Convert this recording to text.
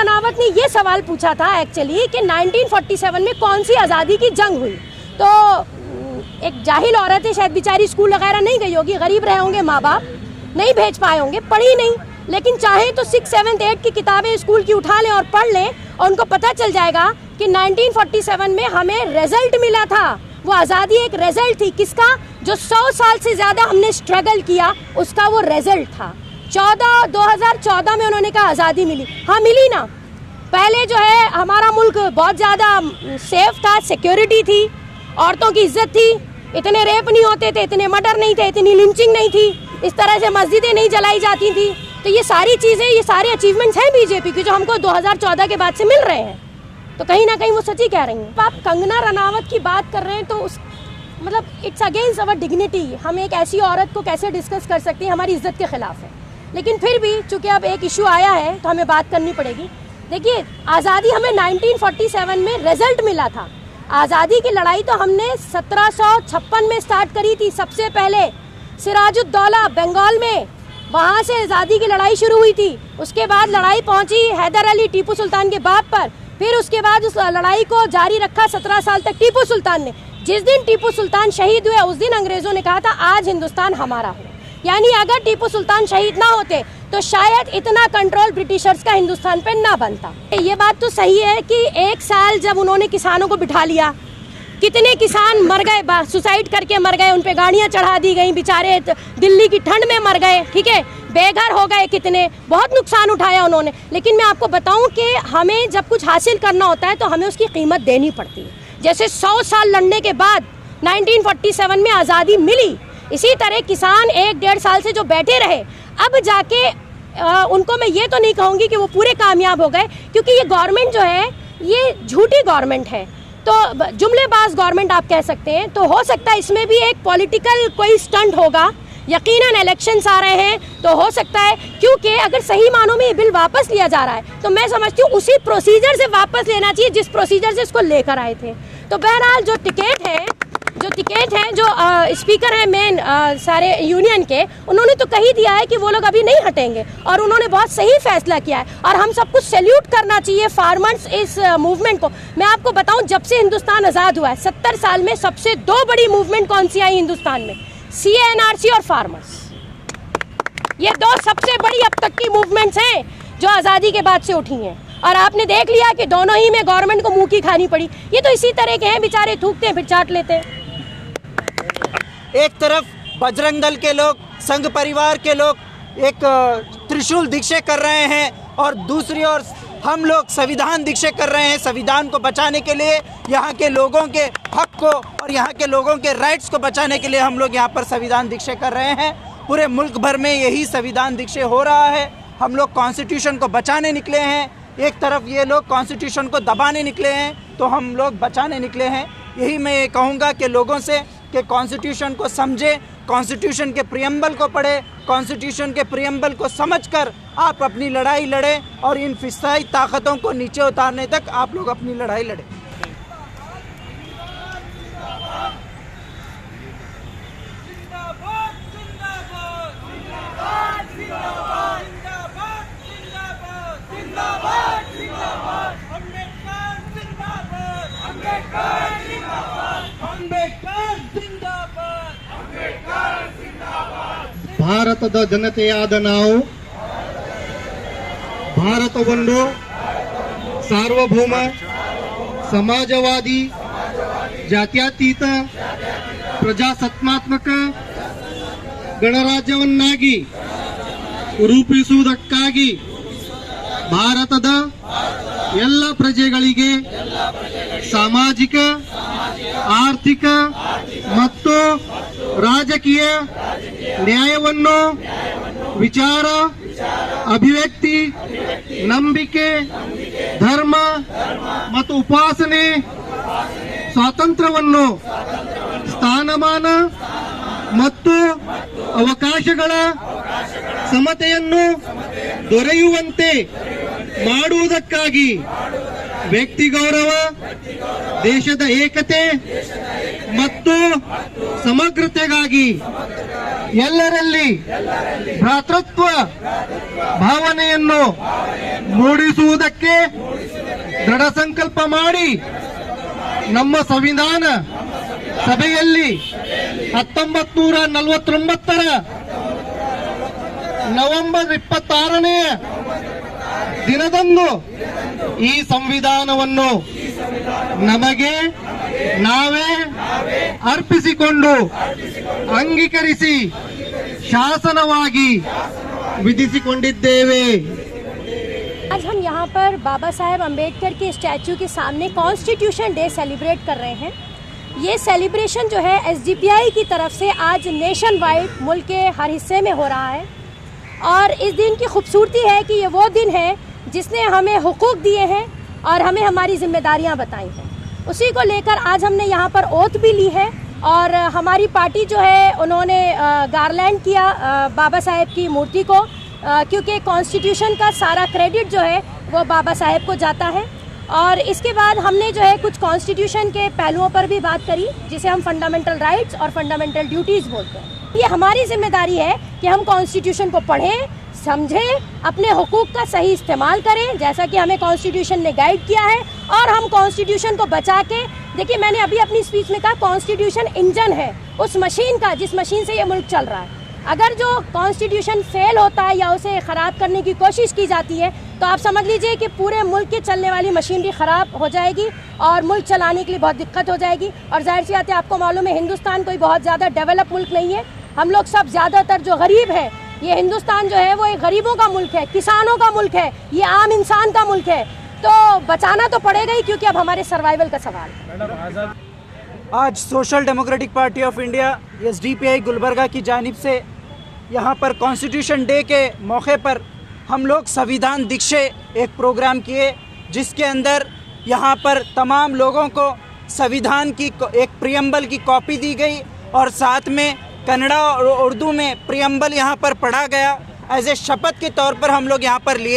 रनावत ने ये सवाल पूछा था एक्चुअली कि 1947 में कौन सी आज़ादी की जंग हुई। तो एक जाहिल औरत है, शायद बेचारी स्कूल वगैरह नहीं गई होगी, गरीब रहे होंगे माँ बाप, नहीं भेज पाए होंगे, पढ़ी नहीं, लेकिन चाहे तो 6, 7, 8 की किताबें स्कूल की उठा लें और पढ़ लें और उनको पता चल जाएगा कि 1947 में हमें रिजल्ट मिला था। वो आज़ादी एक रिजल्ट थी, किसका? जो 100 साल से ज़्यादा हमने स्ट्रगल किया उसका वो रिजल्ट था। 2014 में उन्होंने कहा आज़ादी मिली, हाँ मिली ना। पहले जो है हमारा मुल्क बहुत ज़्यादा सेफ था, सिक्योरिटी थी, औरतों की इज्जत थी, इतने रेप नहीं होते थे, इतने मर्डर नहीं थे, इतनी लिंचिंग नहीं थी, इस तरह से मस्जिदें नहीं जलाई जाती थी। तो ये सारी चीज़ें, ये सारे अचीवमेंट्स हैं बीजेपी की जो हमको 2014 के बाद से मिल रहे हैं। तो कहीं ना कहीं वो सच ही कह रही हैं। आप कंगना रनावत की बात कर रहे हैं तो उस मतलब इट्स अगेंस्ट अवर डिग्निटी। हम एक ऐसी औरत को कैसे डिस्कस कर सकते हैं, हमारी इज्जत के खिलाफ है। लेकिन फिर भी चूंकि अब एक इशू आया है तो हमें बात करनी पड़ेगी। देखिए, आज़ादी हमें 1947 में रिजल्ट मिला था। आज़ादी की लड़ाई तो हमने 1756 में स्टार्ट करी थी। सबसे पहले सिराजुद्दौला बंगाल में, वहाँ से आज़ादी की लड़ाई शुरू हुई थी। उसके बाद लड़ाई पहुँची हैदर अली टीपू सुल्तान के बाप पर। फिर उसके बाद उस लड़ाई को जारी रखा 17 साल तक टीपू सुल्तान ने। जिस दिन टीपू सुल्तान शहीद हुए उस दिन अंग्रेज़ों ने कहा था आज हिंदुस्तान हमारा हो। यानी अगर टीपू सुल्तान शहीद ना होते तो शायद इतना कंट्रोल ब्रिटिशर्स का हिंदुस्तान पे ना बनता। ये बात तो सही है कि एक साल जब उन्होंने किसानों को बिठा लिया, कितने किसान मर गए, सुसाइड करके मर गए, उन पे गाड़ियाँ चढ़ा दी गई, बेचारे दिल्ली की ठंड में मर गए, ठीक है, बेघर हो गए, कितने बहुत नुकसान उठाया उन्होंने। लेकिन मैं आपको बताऊं कि हमें जब कुछ हासिल करना होता है तो हमें उसकी कीमत देनी पड़ती है। जैसे 100 साल लड़ने के बाद 1947 में आज़ादी मिली, इसी तरह किसान 1-1.5 साल से जो बैठे रहे, अब जाके उनको मैं ये तो नहीं कहूँगी कि वो पूरे कामयाब हो गए, क्योंकि ये गवर्नमेंट जो है ये झूठी गवर्नमेंट है, तो जुमलेबाज गवर्नमेंट आप कह सकते हैं। तो हो सकता है इसमें भी एक पॉलिटिकल कोई स्टंट होगा। यकीनन इलेक्शंस आ रहे हैं तो हो सकता है, क्योंकि अगर सही मानों में ये बिल वापस लिया जा रहा है तो मैं समझती हूँ उसी प्रोसीजर से वापस लेना चाहिए जिस प्रोसीजर से इसको लेकर आए थे। तो बहरहाल जो टिकट है जो स्पीकर हैं मेन सारे यूनियन के, उन्होंने तो कही दिया है कि वो लोग अभी नहीं हटेंगे और उन्होंने बहुत सही फैसला किया है और हम सबको सैल्यूट करना चाहिए फार्मर्स इस मूवमेंट को। मैं आपको बताऊं, जब से हिंदुस्तान आज़ाद हुआ है 70 साल में सबसे 2 बड़ी मूवमेंट कौन सी आई हिंदुस्तान में? CA/NRC और फार्मर्स। ये 2 सबसे बड़ी अब तक की मूवमेंट्स हैं जो आज़ादी के बाद से उठी हैं और आपने देख लिया कि दोनों ही में गवर्नमेंट को मुंह की खानी पड़ी। ये तो इसी तरह के हैं, बेचारे थूकते हैं फिर चाट लेते हैं। एक तरफ बजरंग दल के लोग, संघ परिवार के लोग एक त्रिशूल दीक्षे कर रहे हैं और दूसरी ओर हम लोग संविधान दीक्षे कर रहे हैं। संविधान को बचाने के लिए, यहाँ के लोगों के हक को और यहाँ के लोगों के राइट्स को बचाने के लिए हम लोग यहाँ पर संविधान दीक्षे कर रहे हैं। पूरे मुल्क भर में यही संविधान दीक्षे हो रहा है। हम लोग कॉन्स्टिट्यूशन को बचाने निकले हैं, एक तरफ ये लोग कॉन्स्टिट्यूशन को दबाने निकले हैं, तो हम लोग बचाने निकले हैं। यही मैं ये कहूँगा कि लोगों से कि कॉन्स्टिट्यूशन को समझे, कॉन्स्टिट्यूशन के प्रियम्बल को पढ़े, कॉन्स्टिट्यूशन के प्रियम्बल को समझकर आप अपनी लड़ाई लड़ें और इन फिस्ताई ताकतों को नीचे उतारने तक आप लोग अपनी लड़ाई लड़ें। ಭಾರತದ ಜನತೆಯಾದ ನಾವು ಭಾರತವನ್ನು ಸಾರ್ವಭೌಮ ಸಮಾಜವಾದಿ ಜಾತ್ಯತೀತ ಪ್ರಜಾಸತ್ತಾತ್ಮಕ ಗಣರಾಜ್ಯವನ್ನಾಗಿ ರೂಪಿಸುವುದಕ್ಕಾಗಿ ಭಾರತದ ಎಲ್ಲ ಪ್ರಜೆಗಳಿಗೆ ಸಾಮಾಜಿಕ, ಆರ್ಥಿಕ ಮತ್ತು ರಾಜಕೀಯ ನ್ಯಾಯವನ್ನು ವಿಚಾರ, ಅಭಿವ್ಯಕ್ತಿ, ನಂಬಿಕೆ, ಧರ್ಮ ಮತ್ತು ಉಪಾಸನೆ ಸ್ವಾತಂತ್ರ್ಯವನ್ನು, ಸ್ಥಾನಮಾನ ಮತ್ತು ಅವಕಾಶಗಳ ಸಮತೆಯನ್ನು ದೊರೆಯುವಂತೆ ಮಾಡುವುದಕ್ಕಾಗಿ ವ್ಯಕ್ತಿ ಗೌರವ, ದೇಶದ ಏಕತೆ ಮತ್ತು ಸಮಗ್ರತೆಗಾಗಿ ಎಲ್ಲರಲ್ಲಿ ಭ್ರಾತೃತ್ವ ಭಾವನೆಯನ್ನು ಮೂಡಿಸುವುದಕ್ಕೆ ದೃಢ ಸಂಕಲ್ಪ ಮಾಡಿ ನಮ್ಮ ಸಂವಿಧಾನ ಸಭೆಯಲ್ಲಿ 1949 ನವೆಂಬರ್ 26ನೇ ದಿನದಂದು ಈ ಸಂವಿಧಾನವನ್ನು ನಮಗೆ ನಾವೇ ಅರ್ಪಿಸಿಕೊಂಡು ಅಂಗೀಕರಿಸಿ ಶಾಸನವಾಗಿ ವಿಧಿಸಿಕೊಂಡಿದ್ದೇವೆ. आज हम यहाँ पर बाबा साहेब अम्बेडकर के स्टैचू के सामने कॉन्स्टिट्यूशन डे सेलिब्रेट कर रहे हैं। ये सेलिब्रेशन जो है SDPI की तरफ से आज नेशन वाइड मुल्क के हर हिस्से में हो रहा है और इस दिन की खूबसूरती है कि ये वो दिन है जिसने हमें हुकूक दिए हैं और हमें हमारी जिम्मेदारियाँ बताई हैं। उसी को लेकर आज हमने यहाँ पर ओथ भी ली है और हमारी पार्टी जो है उन्होंने गार्लैंड किया बाबा साहेब की मूर्ति को, क्योंकि कॉन्स्टिट्यूशन का सारा क्रेडिट जो है वो बाबा साहेब को जाता है। और इसके बाद हमने जो है कुछ कॉन्स्टिट्यूशन के पहलुओं पर भी बात करी, जिसे हम फंडामेंटल राइट्स और फंडामेंटल ड्यूटीज़ बोलते हैं। ये हमारी जिम्मेदारी है कि हम कॉन्स्टिट्यूशन को पढ़ें, समझें, अपने हुकूक का सही इस्तेमाल करें, जैसा कि हमें कॉन्स्टिट्यूशन ने गाइड किया है, और हम कॉन्स्टिट्यूशन को बचा के, देखिए मैंने अभी अपनी स्पीच में कहा कॉन्स्टिट्यूशन इंजन है उस मशीन का जिस मशीन से ये मुल्क चल रहा है। अगर जो कॉन्स्टिट्यूशन फेल होता है या उसे ख़राब करने की कोशिश की जाती है तो आप समझ लीजिए कि पूरे मुल्क की चलने वाली मशीनरी ख़राब हो जाएगी और मुल्क चलाने के लिए बहुत दिक्कत हो जाएगी। और जाहिर सी बात है, आपको मालूम है हिंदुस्तान कोई बहुत ज़्यादा डेवलप मुल्क नहीं है। हम लोग सब ज़्यादातर जो गरीब है, ये हिंदुस्तान जो है वो एक गरीबों का मुल्क है, किसानों का मुल्क है, ये आम इंसान का मुल्क है। तो बचाना तो पड़ेगा ही, क्योंकि अब हमारे सर्वाइवल का सवाल है। आज social democratic party of India SDPI Gulbarga की जानिब से यहाँ पर कॉन्स्टिट्यूशन डे के मौके पर हम लोग संविधान दीक्षे एक प्रोग्राम किए, जिसके अंदर यहाँ पर तमाम लोगों को संविधान की एक प्रियम्बल की कॉपी दी गई और साथ में कन्नड़ा और उर्दू में प्रियम्बल यहाँ पर पढ़ा गया। एज ए शपथ के तौर पर हम लोग यहाँ पर लिए।